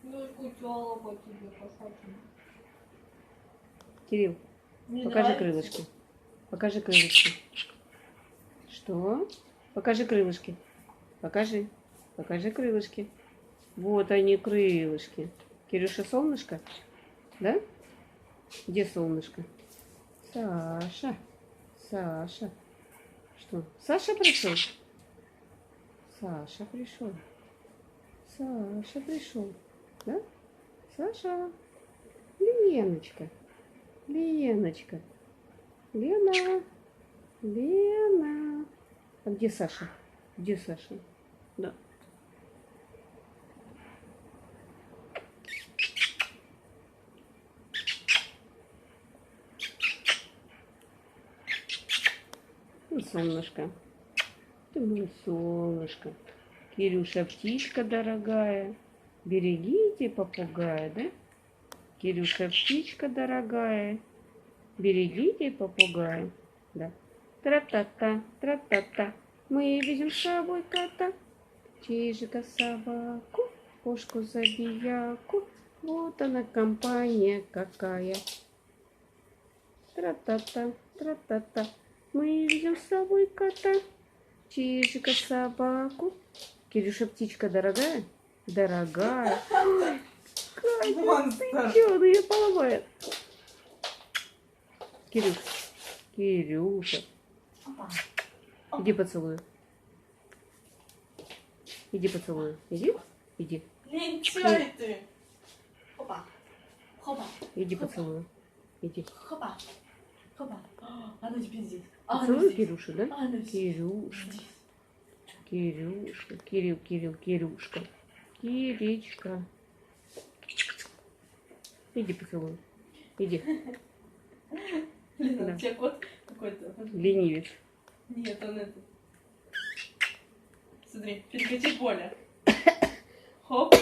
Ну, скучала по тебе, кошатина. Кирилл, Не покажи нравится? крылышки. Покажи крылышки. Что? Покажи крылышки. Покажи. Покажи крылышки. Вот они, крылышки. Кирюша, солнышко? Да? Где солнышко? Саша. Саша. Что? Саша пришел? Саша пришел. Саша пришел. Да? Саша. Леночка. Леночка. Лена. Лена. А где Саша? Где Саша? Да. Ну, солнышко. Ты мой солнышко. Кирюша, птичка дорогая. Берегите попугая, да? Кирюша, птичка дорогая. Берегите попугая. Да. Тра-та-та, тра-та-та. Мы везем с собой кота. Чижика, собаку, кошку, забияку. Вот она компания какая. Тра-та-та, тра-та-та. Мы везем с собой кота. Чижика, собаку. Кирюша, птичка дорогая? Дорогая. Ой, Катя, ты чё? Ну ее поломает. Кирюш, Кирюша. Иди поцелую. Иди поцелую. Иди. Иди. Лентяй ты. Хопа. Хопа. Иди поцелую. Иди. Хопа. Хопа. Она теперь здесь. А, она Поцелуй здесь. Кирюшу, да? А, она здесь. Кирюшка. Здесь. Кирюшка. Кирилл, Кирилл, Кирюшка. Киричка. Иди поцелуй. Иди. Лена, Да. у тебя кот какой-то. Ленивец. Нет, он это. Смотри, перекати поле. Хоп.